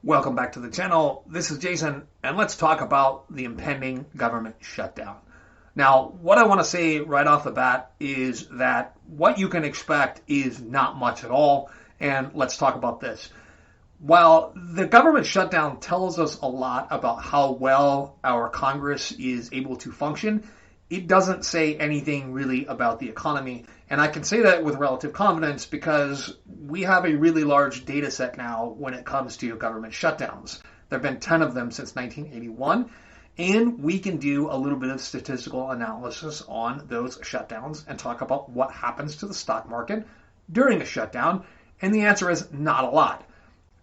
Welcome back to the channel. This is Jason, and let's talk about the impending government shutdown. Now, what I want to say right off the bat is that what you can expect is not much at all, and let's talk about this. While the government shutdown tells us a lot about how well our Congress is able to function, it doesn't say anything really about the economy. And I can say that with relative confidence because we have a really large data set now when it comes to government shutdowns. There have been 10 of them since 1981, and we can do a little bit of statistical analysis on those shutdowns and talk about what happens to the stock market during a shutdown. And the answer is not a lot.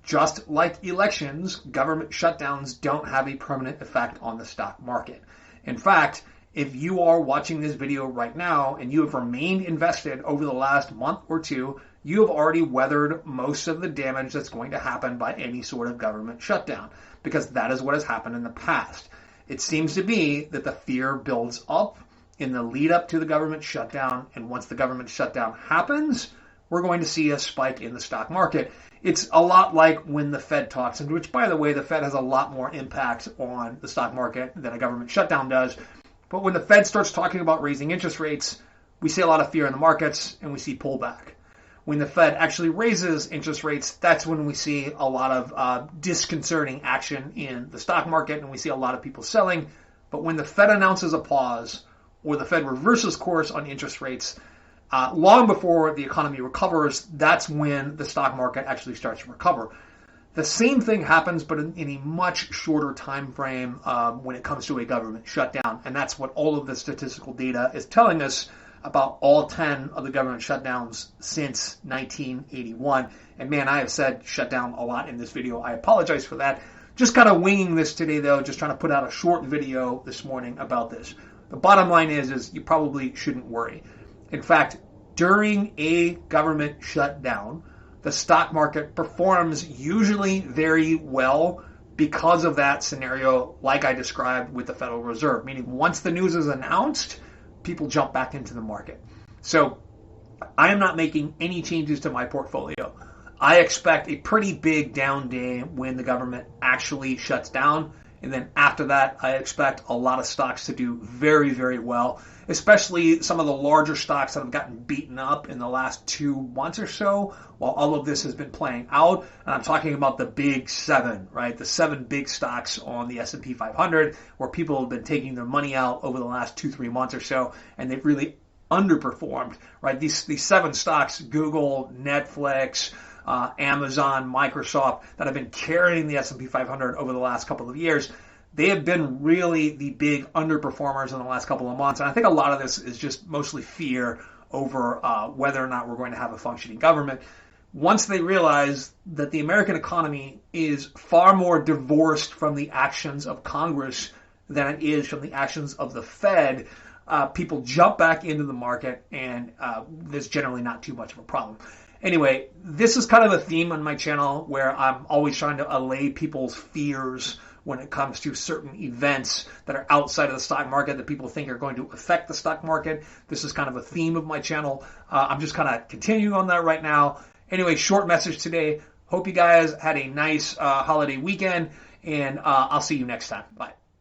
Just like elections, government shutdowns don't have a permanent effect on the stock market. In fact, if you are watching this video right now and you have remained invested over the last month or two, you have already weathered most of the damage that's going to happen by any sort of government shutdown, because that is what has happened in the past. It seems to be that the fear builds up in the lead up to the government shutdown, and once the government shutdown happens, we're going to see a spike in the stock market. It's a lot like when the Fed talks, and which, by the way, the Fed has a lot more impact on the stock market than a government shutdown does. But when the Fed starts talking about raising interest rates, we see a lot of fear in the markets and we see pullback. When the Fed actually raises interest rates, that's when we see a lot of disconcerting action in the stock market and we see a lot of people selling. But when the Fed announces a pause or the Fed reverses course on interest rates, long before the economy recovers, that's when the stock market actually starts to recover. The same thing happens, but in a much shorter time frame when it comes to a government shutdown. And that's what all of the statistical data is telling us about all 10 of the government shutdowns since 1981. And man, I have said shutdown a lot in this video. I apologize for that. Just kind of winging this today, though, just trying to put out a short video this morning about this. The bottom line is you probably shouldn't worry. In fact, during a government shutdown, the stock market performs usually very well because of that scenario, like I described with the Federal Reserve, meaning once the news is announced, people jump back into the market. So I am not making any changes to my portfolio. I expect a pretty big down day when the government actually shuts down. And then after that, I expect a lot of stocks to do very, very well, especially some of the larger stocks that have gotten beaten up in the last 2 months or so while all of this has been playing out. And I'm talking about the big seven, right? The 7 big stocks on the S&P 500 where people have been taking their money out over the last 2-3 months or so, and they've really underperformed, right? These 7 stocks, Google, Netflix, Amazon, Microsoft, that have been carrying the S&P 500 over the last couple of years, they have been really the big underperformers in the last couple of months. And I think a lot of this is just mostly fear over whether or not we're going to have a functioning government. Once they realize that the American economy is far more divorced from the actions of Congress than it is from the actions of the Fed, people jump back into the market, and there's generally not too much of a problem. Anyway, this is kind of a theme on my channel where I'm always trying to allay people's fears when it comes to certain events that are outside of the stock market that people think are going to affect the stock market. This is kind of a theme of my channel. I'm just kind of continuing on that right now. Anyway, short message today. Hope you guys had a nice holiday weekend, and I'll see you next time. Bye.